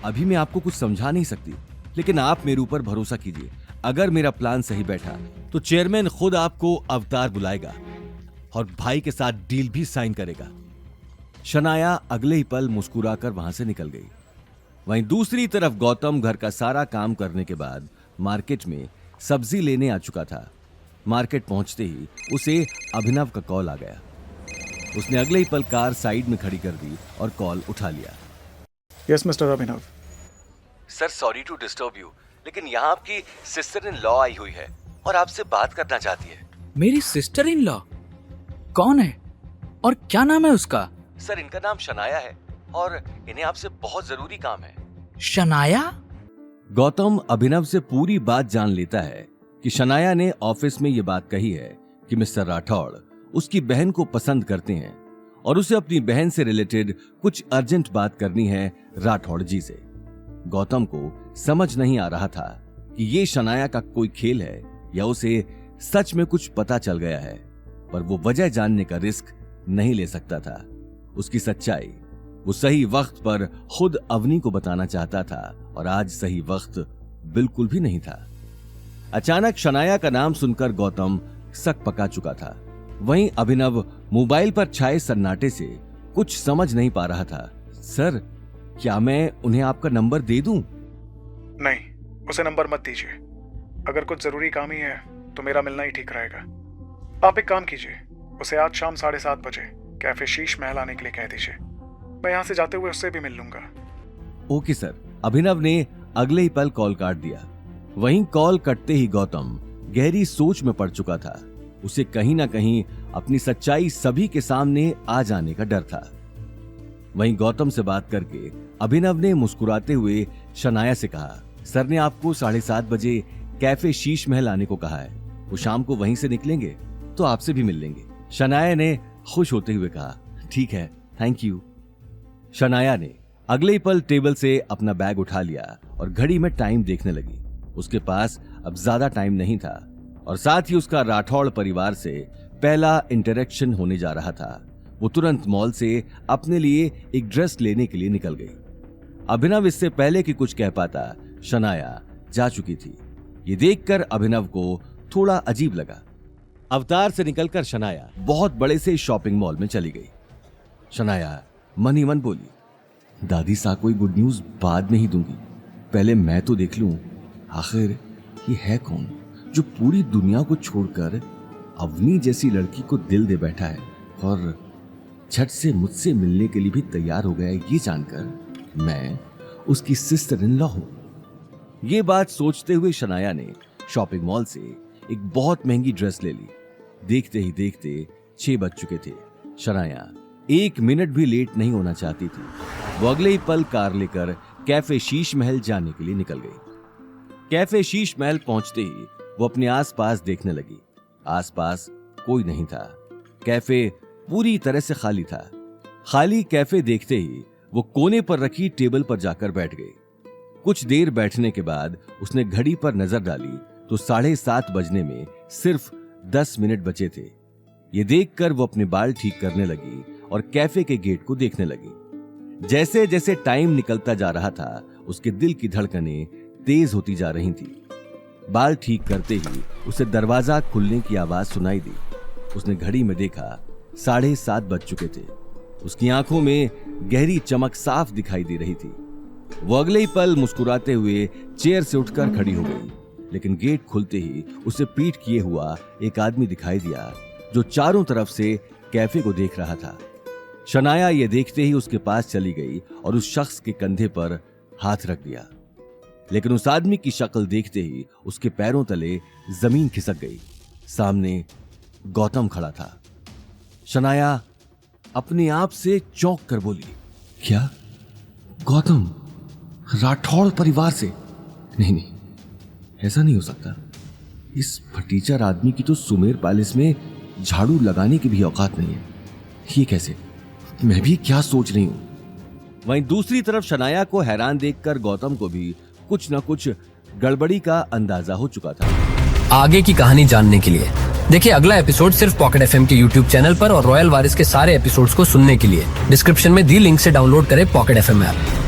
अभी मैं आपको कुछ समझा नहीं सकती, लेकिन आप मेरे ऊपर भरोसा कीजिए। अगर मेरा प्लान सही बैठा तो चेयरमैन खुद आपको अवतार बुलाएगा और भाई के साथ डील भी साइन करेगा। शनाया अगले ही पल मुस्कुराकर वहां से निकल गई। वहीं दूसरी तरफ गौतम घर का सारा काम करने के बाद मार्केट में सब्जी लेने आ चुका था। मार्केट पहुंचते ही उसे अभिनव का कॉल आ गया। उसने अगले ही पल कार साइड में खड़ी कर दी और कॉल उठा लिया। Yes mister Abhinav. Sir sorry to disturb you, लेकिन यहाँ आपकी सिस्टर इन लॉ आई हुई है और आपसे बात करना चाहती है। मेरी सिस्टर इन लॉ? कौन है और क्या नाम है उसका? सर इनका नाम शनाया है और इन्हें आपसे बहुत जरूरी काम है। शनाया? गौतम अभिनव से पूरी बात जान लेता है कि शनाया ने ऑफिस में ये बात कही है कि मिस्टर राठौड़ उसकी बहन को पसंद करते हैं और उसे अपनी बहन से रिलेटेड कुछ अर्जेंट बात करनी है राठौड़ जी से। गौतम को समझ नहीं आ रहा था कि ये शनाया का कोई खेल है या उसे सच में कुछ पता चल गया है, पर वो वजह जानने का रिस्क नहीं ले सकता था। उसकी सच्चाई वो सही वक्त पर खुद अवनी को बताना चाहता था और आज सही वक्त बिल्कुल भी नहीं था। अचानक शनाया का नाम सुनकर गौतम सक पका चुका था। वहीं अभिनव मोबाइल पर छाए सन्नाटे से कुछ समझ नहीं पा रहा था। सर क्या मैं उन्हें आपका नंबर दे दूं? नहीं, उसे नंबर मत दीजिए। अगर कुछ जरूरी काम ही है तो मेरा मिलना ही ठीक रहेगा। आप एक काम कीजिए, उसे आज शाम 7:30 बजे कैफे शीश महल आने के लिए कह दीजिए। मैं यहाँ से जाते हुए उससे भी मिल लूंगा। Okay sir. अभिनव ने अगले ही पल कॉल काट दिया। वहीं कॉल कटते ही गौतम गहरी सोच में पड़ चुका था। उसे कहीं ना कहीं अपनी सच्चाई सभी के सामने आ जाने का डर था। वहीं गौतम से बात करके अभिनव ने मुस्कुराते हुए शनाया से कहा, सर ने आपको 7:30 बजे कैफे शीश महल आने को कहा है। वो शाम को वहीं से निकलेंगे तो आपसे भी मिल लेंगे। शनाया ने खुश होते हुए कहा, ठीक है, थैंक यू। शनाया ने अगले ही पल टेबल से अपना बैग उठा लिया और घड़ी में टाइम देखने लगी। उसके पास अब ज्यादा टाइम नहीं था और साथ ही उसका राठौड़ परिवार से पहला इंटरेक्शन होने जा रहा था। वो तुरंत मॉल से अपने लिए एक ड्रेस लेने के लिए निकल गई। अभिनव इससे पहले कि कुछ कह पाता शनाया जा चुकी थी। ये देखकर अभिनव को थोड़ा अजीब लगा। अवतार से निकलकर शनाया बहुत बड़े से शॉपिंग मॉल में चली गई। शनाया मन ही मन बोली, दादी सा कोई गुड न्यूज बाद में ही दूंगी, पहले मैं तो देख लूं आखिर ये है कौन जो पूरी दुनिया को छोड़कर अवनी जैसी लड़की को दिल दे बैठा है और झट से मुझसे मिलने के लिए भी तैयार हो गया है, ये जानकर मैं उसकी सिस्टर इन लॉ हूं। ये बात सोचते हुए शनाया ने शॉपिंग मॉल से एक बहुत महंगी ड्रेस ले ली। देखते ही देखते 6 बज चुके थे। शनाया 1 मिनट भी लेट नहीं होना चाहती थी। वो अगले ही पल कार लेकर कैफे शीश महल जाने के लिए निकल गई। कैफे शीश महल पहुंचते ही वो अपने आसपास देखने लगी। आसपास कोई नहीं था। कैफे पूरी तरह से खाली था। खाली कैफे देखते ही वो कोने पर रखी टेबल पर जाकर बैठ गई। कुछ देर बैठने के बाद उसने घड़ी पर नजर डाली तो 7:30 बजने में सिर्फ 10 मिनट बचे थे। ये देखकर वो अपने बाल ठीक करने लगी और कैफे के गेट को देखने लगी। जैसे जैसे टाइम निकलता जा रहा था उसके दिल की धड़कनें तेज होती जा रही थी। बाल ठीक करते ही उसे दरवाजा खुलने की आवाज सुनाई दी। उसने घड़ी में देखा 7:30 बज चुके थे। उसकी आंखों में गहरी चमक साफ दिखाई दे रही थी। वो अगले ही पल मुस्कुराते हुए चेयर से उठकर खड़ी हो गई, लेकिन गेट खुलते ही उसे पीठ किए हुआ एक आदमी दिखाई दिया जो चारों तरफ से कैफे को देख रहा था। शनाया ये देखते ही उसके पास चली गई और उस शख्स के कंधे पर हाथ रख दिया, लेकिन उस आदमी की शक्ल देखते ही उसके पैरों तले जमीन खिसक गई। सामने गौतम खड़ा था। शनाया अपने आप से चौंक कर बोली, क्या गौतम राठौड़ परिवार से? नहीं, ऐसा नहीं हो सकता। इस फटीचर आदमी की तो सुमेर पैलेस में झाड़ू लगाने की भी औकात नहीं है। ये कैसे? मैं भी क्या सोच रही हूं। वहीं दूसरी तरफ शनाया को हैरान देखकर गौतम को भी कुछ न कुछ गड़बड़ी का अंदाजा हो चुका था। आगे की कहानी जानने के लिए देखिए अगला एपिसोड सिर्फ पॉकेट एफएम के यूट्यूब चैनल पर और रॉयल वारिस के सारे एपिसोड्स को सुनने के लिए डिस्क्रिप्शन में दी लिंक से डाउनलोड करें पॉकेट एफएम ऐप।